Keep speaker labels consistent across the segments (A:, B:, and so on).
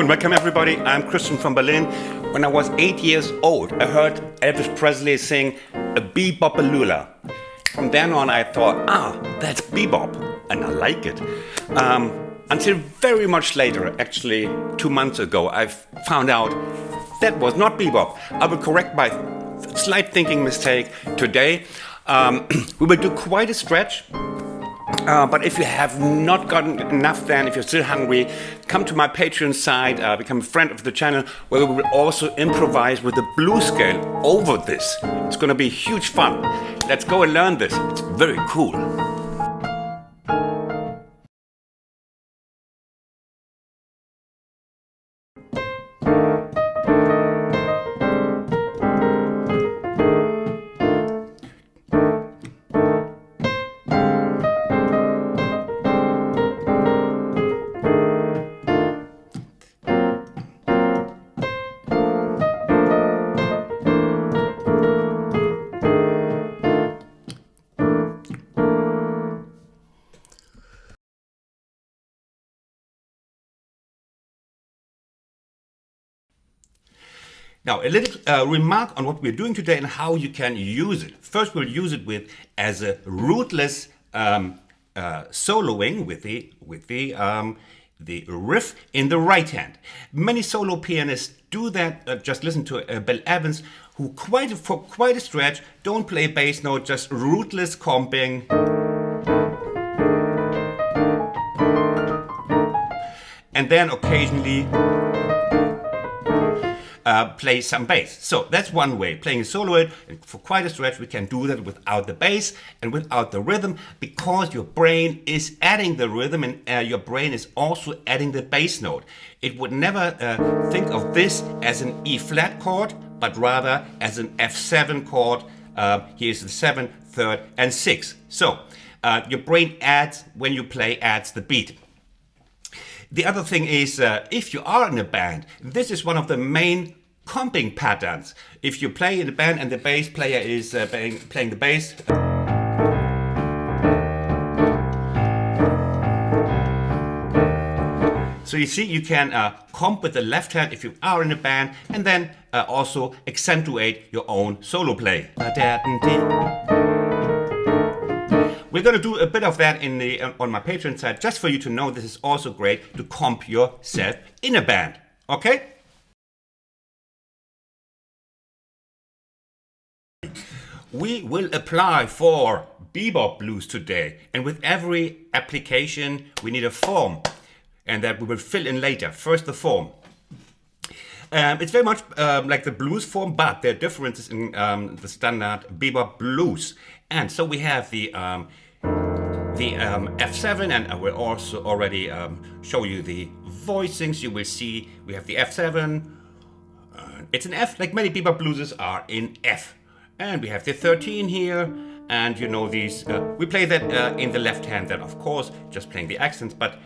A: and welcome everybody. I'm Christian from Berlin. When I was 8 years old, I heard Elvis Presley sing a bebop-a-lula. From then on I thought, that's bebop, and I like it. Until very much later, actually 2 months ago, I found out that was not bebop. I will correct my slight thinking mistake today. We will do quite a stretch. But if you have not gotten enough, then if you're still hungry, come to my Patreon site, become a friend of the channel, where we will also improvise with the blues scale over this. It's going to be huge fun. Let's go and learn this. It's very cool. Now, a little remark on what we're doing today and how you can use it. First, we'll use it as a rootless soloing with the riff in the right hand. Many solo pianists do that. Just listen to Bill Evans, who for quite a stretch don't play bass note, just rootless comping. And then occasionally play some bass. So that's one way, playing a soloid, and for quite a stretch we can do that without the bass and without the rhythm, because your brain is adding the rhythm and your brain is also adding the bass note. It would never think of this as an E flat chord, but rather as an F7 chord. Here's the 7, 3rd, and 6. So your brain adds, when you play, adds the beat. The other thing is, if you are in a band, this is one of the main comping patterns. If you play in a band and the bass player is playing the bass, so you see, you can comp with the left hand if you are in a band, and then also accentuate your own solo play. We're going to do a bit of that on my Patreon site, just for you to know this is also great to comp yourself in a band. Okay? We will apply for bebop blues today, and with every application we need a form, and that we will fill in later. First, the form. It's very much like the blues form, but there are differences in the standard bebop blues. And so we have the F7, and I will also already show you the voicings. You will see we have the F7. It's an F, like many bebop blueses are in F. And we have the 13 here, and you know these. We play that in the left hand then, of course, just playing the accents. But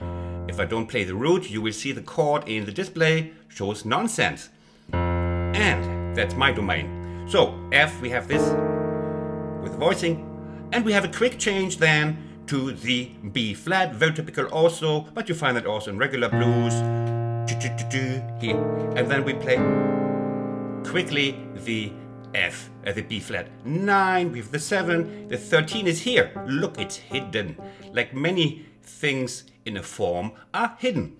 A: if I don't play the root, you will see the chord in the display shows nonsense. And that's my domain. So F, we have this with voicing, and we have a quick change then to the B flat, very typical also, but you find that also in regular blues. Here, and then we play quickly the F, the B flat 9, we have the 7, the 13 is here. Look, it's hidden. Like many things in a form are hidden.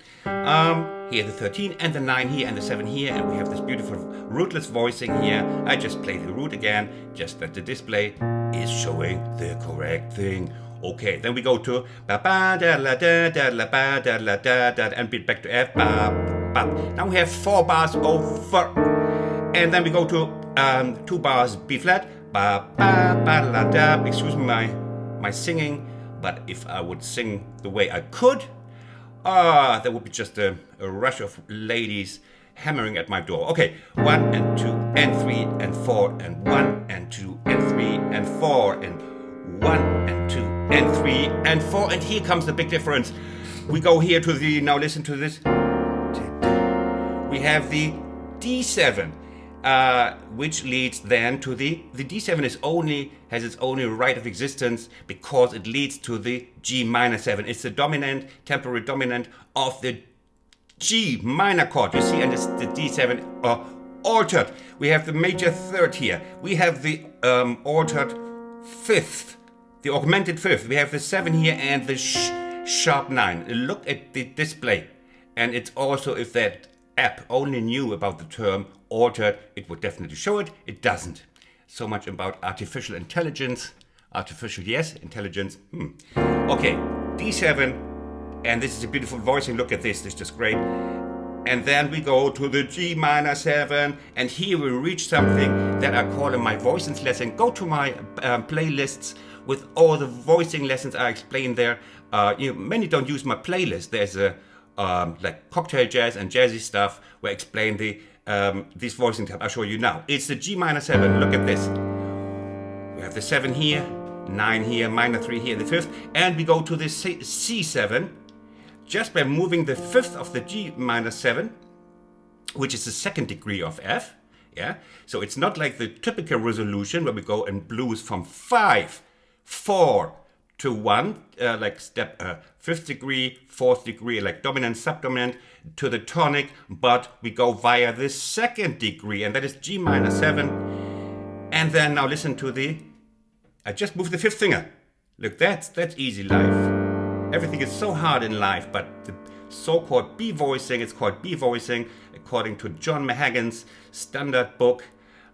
A: Here the 13 and the 9 here and the 7 here, and we have this beautiful rootless voicing here. I just play the root again, just that the display is showing the correct thing. Okay, then we go to ba ba da la da da la ba da la da da, and beat back to F ba ba. Now we have 4 bars over, and then we go to 2 bars B flat ba ba ba la da. Excuse me my singing, but if I would sing the way I could, there would be just a rush of ladies hammering at my door. Okay, 1 and 2 and 3 and 4 and 1 and 2 and 3 and 4 and 1 and 2 and 3 and 4, and here comes the big difference. We go here to the, now listen to this. We have the D7, which leads then to the D7 has its only right of existence because it leads to the G minor 7. It's the dominant, temporary dominant of the G minor chord, you see, and it's the D7 altered. We have the major third here. We have the altered fifth, the augmented fifth. We have the 7 here and the sharp 9. Look at the display. And it's also, if that app only knew about the term altered, it would definitely show it. It doesn't. So much about artificial intelligence. Artificial, yes, intelligence. Okay, D7, and this is a beautiful voicing. Look at this, this is just great. And then we go to the G minor 7, and here we reach something that I call in my voicings lesson. Go to my playlists with all the voicing lessons I explain there. Many don't use my playlist. There's a like cocktail jazz and jazzy stuff where I explain these voicing types. I'll show you now. It's the G minor 7. Look at this. We have the 7 here, 9 here, minor 3 here, the 5th, and we go to the C7 just by moving the 5th of the G minor 7, which is the 2nd degree of F. Yeah, so it's not like the typical resolution where we go in blues from 5, 4 to 1, like step 5th degree, 4th degree, like dominant, subdominant, to the tonic, but we go via the 2nd degree, and that is G minor 7. And then now listen to I just moved the 5th finger. Look, that's easy life. Everything is so hard in life, but the so-called B voicing, it's called B voicing, according to John Mahagan's standard book.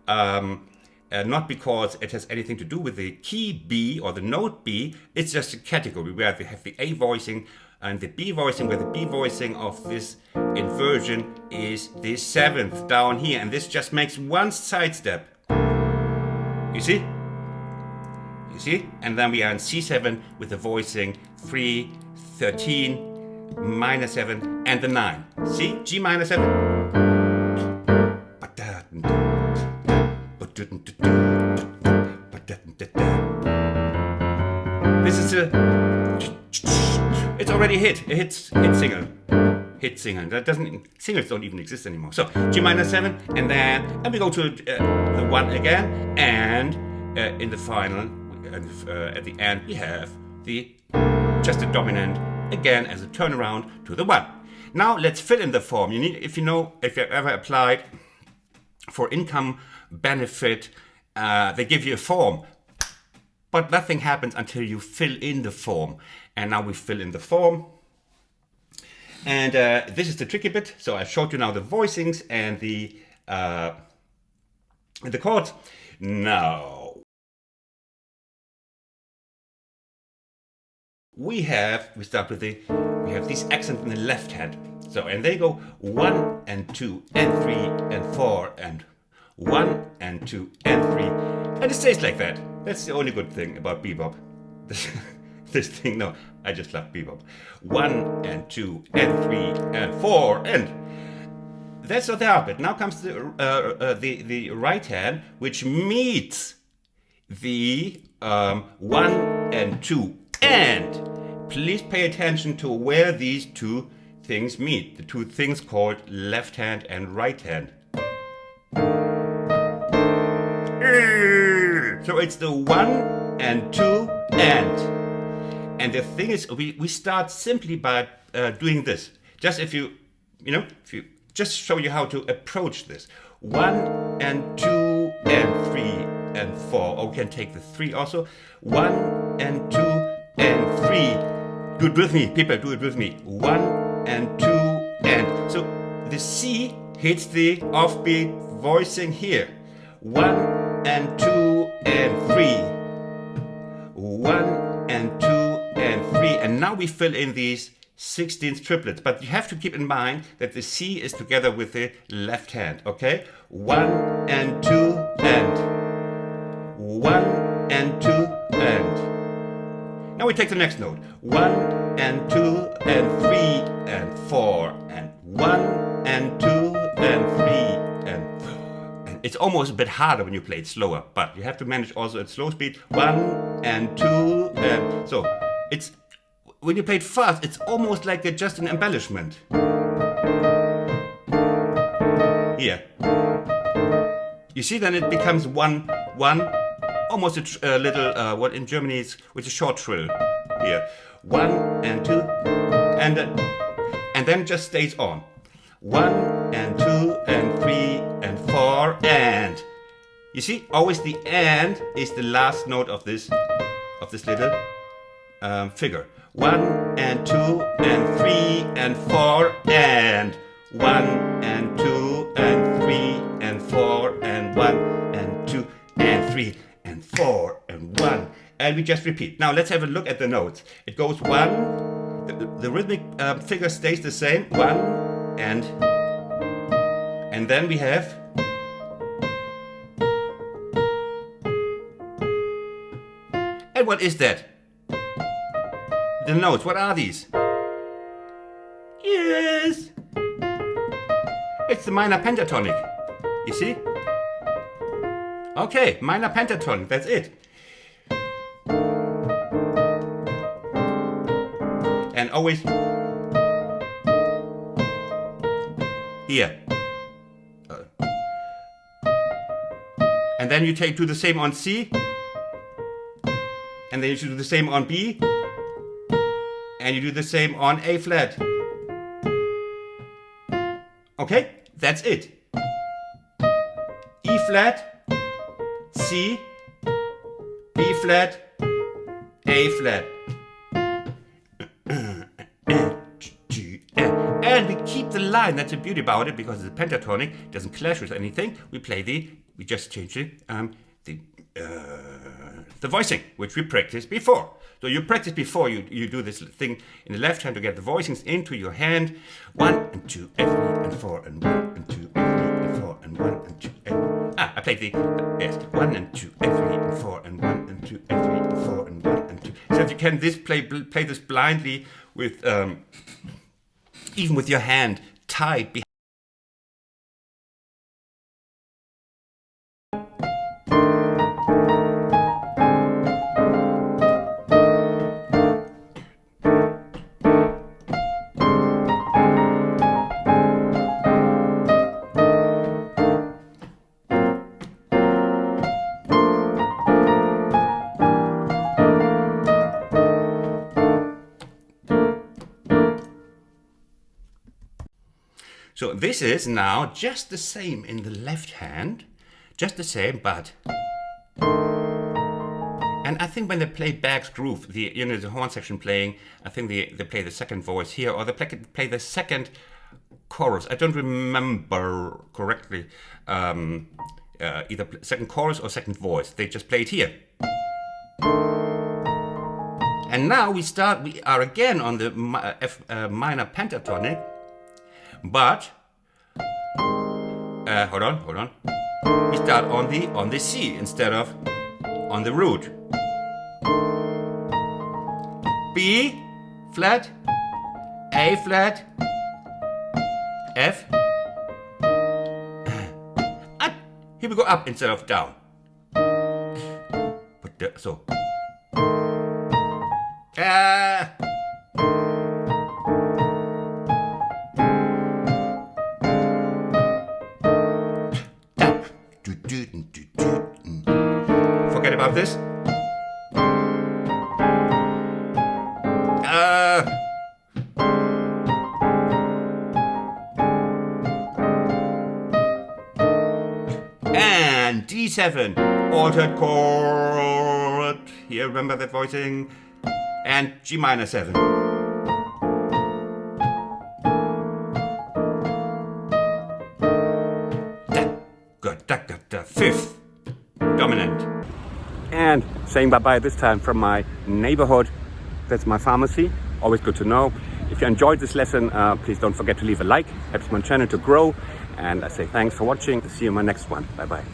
A: Not because it has anything to do with the key B or the note B, it's just a category where we have the A voicing and the B voicing, where the B voicing of this inversion is the 7th down here, and this just makes one sidestep. You see? You see? And then we are in C7 with the voicing 3, 13, minor 7, and the 9. See? G minor 7. This is it's already a hit single. Hit single. That singles don't even exist anymore. So G minor 7, and we go to the 1 again, and in the final, at the end, we have just the dominant again as a turnaround to the 1. Now let's fill in the form. You need, if you've ever applied for income benefit, they give you a form, but nothing happens until you fill in the form. And now we fill in the form. And this is the tricky bit. So I showed you now the voicings and the chords. Now we start with we have these accents in the left hand. So, and they go 1 and 2 and 3 and 4 and 1 and 2 and 3. And it stays like that. That's the only good thing about bebop. This thing, no, I just love bebop. 1 and 2 and 3 and 4 and that's not the arpit. Now comes the right hand, which meets the 1 and 2 and. Please pay attention to where these two things meet. The two things called left hand and right hand. So it's the 1 and 2 and. And the thing is, we start simply by doing this. Just if you just show you how to approach this. 1 and 2 and 3 and 4. Oh, we can take the 3 also. 1 and 2 and 3. Do it with me, people, do it with me. 1 and 2 and. So the C hits the offbeat voicing here. 1 and 2 and 3. 1 and 2 and 3. And now we fill in these 16th triplets. But you have to keep in mind that the C is together with the left hand, okay? 1 and 2 and. 1 and 2 and. Now we take the next note. 1 and 2 and 3 and 4 and 1 and 2 and 3 and 4. And it's almost a bit harder when you play it slower, but you have to manage also at slow speed. 1 and 2 and so it's when you play it fast, it's almost like just an embellishment. Here. You see, then it becomes 1 1. Almost a little, what in Germany is with a short trill here. 1 and 2, and then just stays on. 1 and 2 and 3 and 4 and. You see, always the and is the last note of this little figure. 1 and 2 and 3 and 4 and 1 and 2 and 3 and 4 and 1 and 2 and 3 and 4 and 1. And we just repeat. Now let's have a look at the notes. It goes 1, the rhythmic figure stays the same, 1 and then we have and what is that? The notes, what are these? Yes! It's the minor pentatonic. You see? Okay, minor pentatonic, that's it. And always here. And then you do the same on C. And then you do the same on B. And you do the same on A flat. Okay, that's it. E flat, C, B flat, A flat. And we keep the line. That's the beauty about it, because it's a pentatonic, it doesn't clash with anything. We just change the voicing, which we practiced before. So you practice before you do this thing in the left hand to get the voicings into your hand. 1 and 2 and 3 and 4 and 1 and 2 and 3 and 4 and 1 and 2 and I played the yes 1 and 2 and 3 and 4 and 1 and 2 and 3 and 4 and 1 and 2. So you can play this blindly with even with your hand tied behind. So this is now just the same in the left hand, just the same, but. And I think when they play Berg's groove, the horn section playing, I think they play the second voice here, or they play the second chorus. I don't remember correctly, either second chorus or second voice. They just play it here. And now we are again on the F minor pentatonic. But hold on. We start on the C instead of on the root. B flat, A flat, F. Here we go up instead of down. So. Forget about this. And D7, altered chord. Here, remember that voicing. And G minor 7. Fifth dominant. And saying bye-bye this time from my neighborhood. That's my pharmacy. Always good to know. If you enjoyed this lesson, please don't forget to leave a like. Helps my channel to grow. And I say thanks for watching. See you in my next one. Bye-bye.